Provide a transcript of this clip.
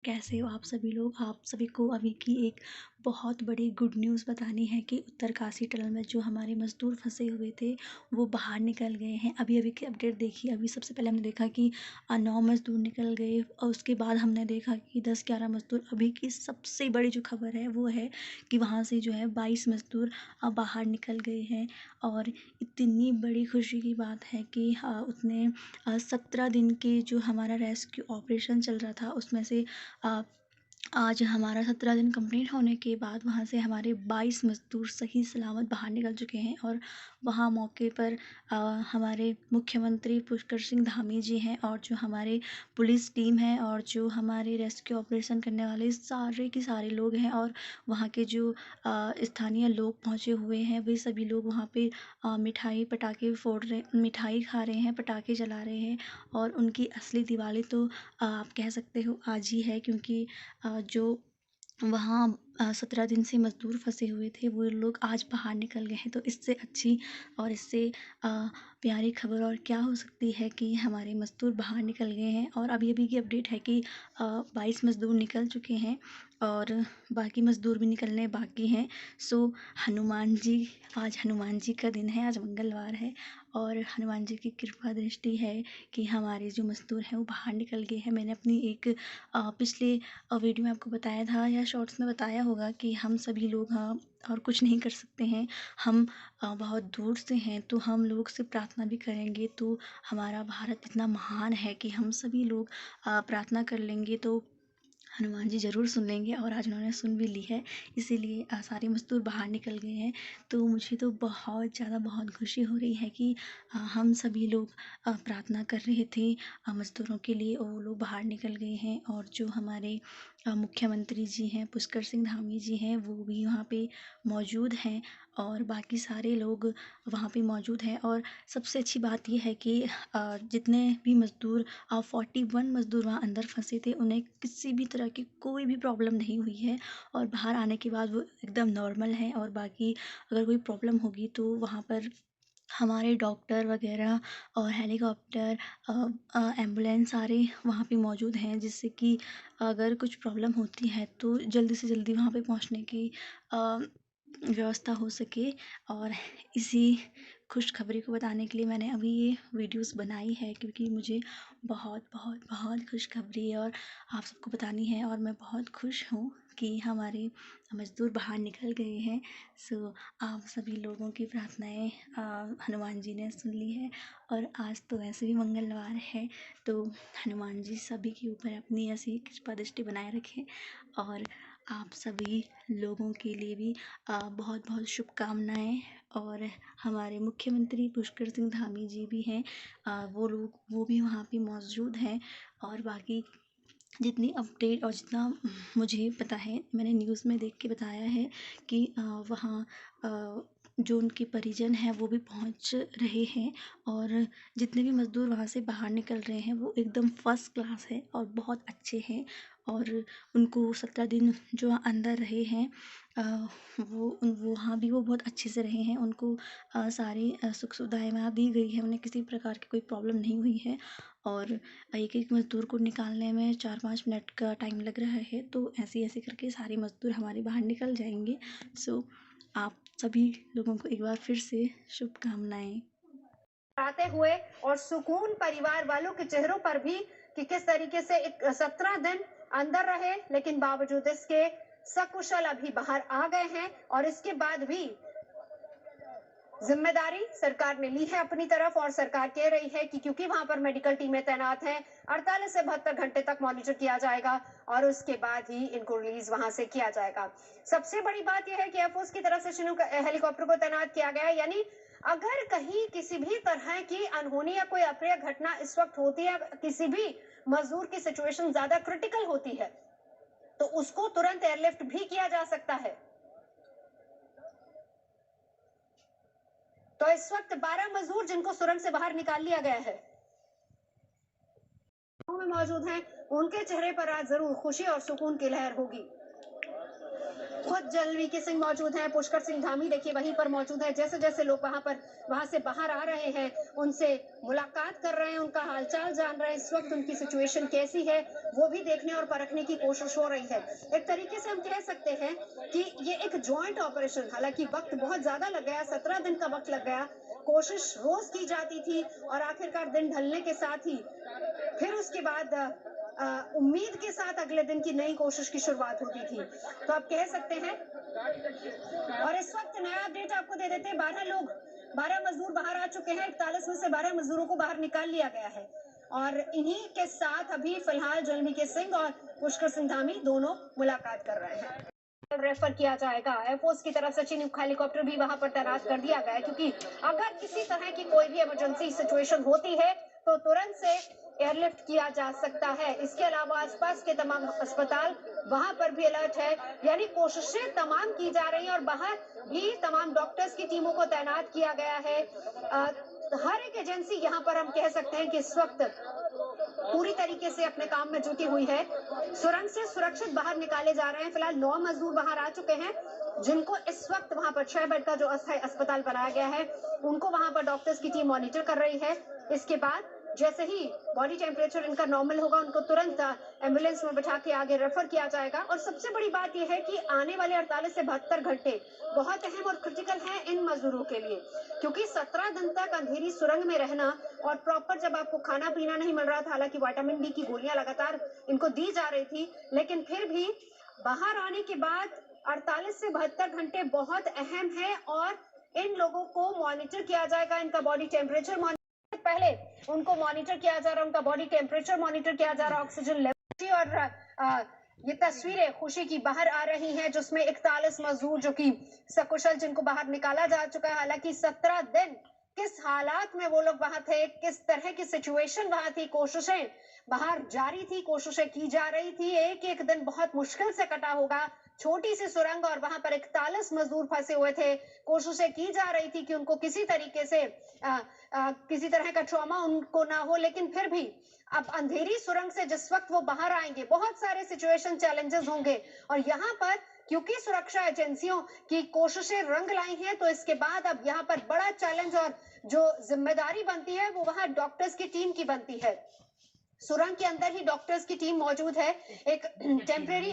कैसे हो आप सभी लोग। आप सभी को अभी की एक बहुत बड़ी गुड न्यूज़ बतानी है कि उत्तरकाशी टनल में जो हमारे मज़दूर फंसे हुए थे वो बाहर निकल गए हैं। अभी अभी की अपडेट देखी। अभी सबसे पहले हमने देखा कि 9 मज़दूर निकल गए और उसके बाद हमने देखा कि 10-11 मज़दूर। अभी की सबसे बड़ी जो खबर है वो है कि वहाँ से जो है 22 मज़दूर बाहर निकल गए हैं। और इतनी बड़ी खुशी की बात है कि उतने 17 दिन के जो हमारा रेस्क्यू ऑपरेशन चल रहा था उसमें से अ, आज हमारा 17 दिन कंप्लीट होने के बाद वहाँ से हमारे 22 मज़दूर सही सलामत बाहर निकल चुके हैं। और वहाँ मौके पर अ, हमारे मुख्यमंत्री पुष्कर सिंह धामी जी हैं और जो हमारे पुलिस टीम है और जो हमारे रेस्क्यू ऑपरेशन करने वाले सारे के सारे लोग हैं और वहाँ के जो स्थानीय लोग पहुँचे हुए हैं वे सभी लोग वहाँ पे मिठाई पटाखे फोड़ रहे, मिठाई खा रहे हैं, पटाखे जला रहे हैं। और उनकी असली दिवाली तो आप कह सकते हो आज ही है, क्योंकि जो वहाँ 17 दिन से मज़दूर फंसे हुए थे वो लोग आज बाहर निकल गए हैं। तो इससे अच्छी और इससे अ, प्यारी खबर और क्या हो सकती है कि हमारे मज़दूर बाहर निकल गए हैं। और अभी अभी की अपडेट है कि 22 मज़दूर निकल चुके हैं और बाकी मज़दूर भी निकलने बाकी हैं। सो हनुमान जी, आज हनुमान जी का दिन है, आज मंगलवार है और हनुमान जी की कृपा दृष्टि है कि हमारे जो मज़दूर हैं वो बाहर निकल गए हैं। मैंने अपनी एक पिछले वीडियो में आपको बताया था या शॉर्ट्स में बताया होगा कि हम सभी लोग हाँ और कुछ नहीं कर सकते हैं। हम बहुत दूर से हैं तो हम लोग से प्रार्थना भी करेंगे तो हमारा भारत इतना महान है कि हम सभी लोग प्रार्थना कर लेंगे तो हनुमान जी ज़रूर सुन लेंगे। और आज उन्होंने सुन भी ली है, इसीलिए सारे मज़दूर बाहर निकल गए हैं। तो मुझे तो बहुत ज़्यादा बहुत खुशी हो रही है कि हम सभी लोग प्रार्थना कर रहे थे मज़दूरों के लिए और वो लोग बाहर निकल गए हैं। और जो हमारे मुख्यमंत्री जी हैं पुष्कर सिंह धामी जी हैं वो भी वहाँ पे मौजूद हैं और बाकी सारे लोग वहाँ पे मौजूद हैं। और सबसे अच्छी बात ये है कि जितने भी मज़दूर 41 मज़दूर वहाँ अंदर फंसे थे उन्हें किसी भी तरह की कोई भी प्रॉब्लम नहीं हुई है और बाहर आने के बाद वो एकदम नॉर्मल हैं। और बाकी अगर कोई प्रॉब्लम होगी तो वहाँ पर हमारे डॉक्टर वगैरह और हेलीकॉप्टर एम्बुलेंस सारे वहाँ पे मौजूद हैं, जिससे कि अगर कुछ प्रॉब्लम होती है तो जल्दी से जल्दी वहाँ पे पहुँचने की अ, व्यवस्था हो सके। और इसी खुशखबरी को बताने के लिए मैंने अभी ये वीडियोस बनाई है, क्योंकि मुझे बहुत बहुत बहुत खुशखबरी और आप सबको बतानी है और मैं बहुत खुश हूँ कि हमारे मज़दूर बाहर निकल गए हैं। सो आप सभी लोगों की प्रार्थनाएं हनुमान जी ने सुन ली है। और आज तो वैसे भी मंगलवार है तो हनुमान जी सभी के ऊपर अपनी ऐसी कृपा दृष्टि बनाए रखें। और आप सभी लोगों के लिए भी बहुत बहुत शुभकामनाएं। और हमारे मुख्यमंत्री पुष्कर सिंह धामी जी भी हैं, वो भी वहाँ पे मौजूद हैं। और बाकी जितनी अपडेट और जितना मुझे पता है मैंने न्यूज़ में देख के बताया है कि वहाँ जो उनके परिजन हैं वो भी पहुँच रहे हैं। और जितने भी मज़दूर वहाँ से बाहर निकल रहे हैं वो एकदम फर्स्ट क्लास है और बहुत अच्छे हैं। और उनको 17 दिन जो अंदर रहे हैं वो वहाँ भी वो बहुत अच्छे से रहे हैं। उनको सारी सुख सुविधाएं वहाँ दी गई है, उन्हें किसी प्रकार की कोई प्रॉब्लम नहीं हुई है। और एक एक मज़दूर को निकालने में 4-5 मिनट का टाइम लग रहा है, तो ऐसे ऐसे करके सारे मज़दूर हमारे बाहर निकल जाएंगे। सो आप सभी लोगों को एक बार फिर से शुभकामनाएं। आते हुए और सुकून परिवार वालों के चेहरों पर भी कि किस तरीके से 17 दिन अंदर रहे लेकिन बावजूद इसके सकुशल अभी बाहर आ गए हैं। और इसके बाद भी जिम्मेदारी सरकार ने ली है अपनी तरफ और सरकार कह रही है कि क्योंकि वहां पर मेडिकल टीमें तैनात हैं 48 से 72 घंटे तक मॉनिटर किया जाएगा और उसके बाद ही इनको रिलीज वहां से किया जाएगा। सबसे बड़ी बात यह है कि एयरफोर्स की तरफ से चिनूक हेलीकॉप्टर को तैनात किया गया है, यानी अगर कहीं किसी भी तरह की अनहोनी या कोई अप्रिय घटना इस वक्त होती है, किसी भी मजदूर की सिचुएशन ज्यादा क्रिटिकल होती है तो उसको तुरंत एयरलिफ्ट भी किया जा सकता है। तो इस वक्त 12 मजदूर जिनको सुरंग से बाहर निकाल लिया गया है में मौजूद हैं, उनके चेहरे पर आज जरूर खुशी और सुकून की लहर होगी। खुद जल वीके सिंह मौजूद हैं, पुष्कर सिंह धामी देखिए वहीं पर मौजूद है। जैसे जैसे लोग वहां से बाहर आ रहे हैं, उनसे मुलाकात कर रहे हैं, उनका हालचाल जान रहे हैं, इस वक्त उनकी सिचुएशन कैसी है वो भी देखने और परखने की कोशिश हो रही है। एक तरीके से हम कह सकते हैं कि ये एक ज्वाइंट ऑपरेशन, हालांकि वक्त बहुत ज्यादा लग गया, 17 दिन का वक्त लग गया। कोशिश रोज की जाती थी और आखिरकार दिन ढलने के साथ ही फिर उसके बाद उम्मीद के साथ अगले दिन की नई कोशिश की शुरुआत होती थी। तो आप कह सकते हैं। और इस वक्त नया अपडेट आपको दे देते हैं। 12 मजदूर बाहर आ चुके हैं। 41 में से 12 मजदूरों को बाहर निकाल लिया गया है और इन्हीं के साथ अभी फिलहाल जलवीके सिंह और पुष्कर सिंह धामी दोनों मुलाकात कर रहे हैं। रेफर किया जाएगा। एयरफोर्स की तरफ से चिनूक हेलीकॉप्टर भी वहां पर तैनात कर दिया गया है, क्योंकि अगर किसी तरह की कोई भी इमरजेंसी सिचुएशन होती है तो तुरंत से एयरलिफ्ट किया जा सकता है। इसके अलावा आसपास के तमाम अस्पताल वहां पर भी अलर्ट है, यानी कोशिशें तमाम की जा रही हैं और बाहर भी तमाम डॉक्टर्स की टीमों को तैनात किया गया है। हर एक एजेंसी यहाँ पर हम कह सकते हैं कि इस वक्त पूरी तरीके से अपने काम में जुटी हुई है। सुरंग से सुरक्षित बाहर निकाले जा रहे हैं। फिलहाल 9 मजदूर बाहर आ चुके हैं, जिनको इस वक्त वहां पर 6 बेड का जो अस्थायी अस्पताल बनाया गया है, उनको वहां पर डॉक्टर्स की टीम मॉनिटर कर रही है। इसके बाद जैसे ही बॉडी टेम्परेचर इनका नॉर्मल होगा, उनको तुरंत एम्बुलेंस में बैठा के आगे रेफर किया जाएगा। और सबसे बड़ी बात यह है कि आने वाले 48 से 72 घंटे बहुत अहम और क्रिटिकल हैं इन मजदूरों के लिए, क्योंकि 17 दिन तक अंधेरी सुरंग में रहना और प्रॉपर जब आपको खाना पीना नहीं मिल रहा था, हालांकि विटामिन डी की गोलियां लगातार इनको दी जा रही थी, लेकिन फिर भी बाहर आने के बाद 48 से 72 घंटे बहुत अहम है और इन लोगों को मॉनिटर किया जाएगा। इनका बॉडी टेम्परेचर पहले उनको मॉनिटर किया जा रहा है, उनका बॉडी टेम्परेचर मॉनिटर किया जा रहा है, ऑक्सीजन लेवल। और ये तस्वीरें खुशी की बाहर आ रही हैं, जिसमें 41 मजदूर जो कि सकुशल, जिनको बाहर निकाला जा चुका है। हालांकि 17 दिन किस हालात में वो लोग वहां थे, किस तरह की सिचुएशन वहां थी, कोशिशें बाहर जारी थी, कोशिशें की जा रही थी। एक एक दिन बहुत मुश्किल से कटा होगा। छोटी सी सुरंग और वहां पर 41 मजदूर फंसे हुए थे। कोशिशें की जा रही थी कि उनको किसी तरीके से किसी तरह का ट्रॉमा उनको ना हो, लेकिन फिर भी अब अंधेरी सुरंग से जिस वक्त वो बाहर आएंगे, बहुत सारे सिचुएशन चैलेंजेस होंगे। और यहाँ पर क्योंकि सुरक्षा एजेंसियों की कोशिशें रंग लाई हैं, तो इसके बाद अब यहाँ पर बड़ा चैलेंज और जो जिम्मेदारी बनती है वो वहां डॉक्टर्स की टीम की बनती है। सुरंग के अंदर ही डॉक्टर्स की टीम मौजूद है। एक टेम्परेरी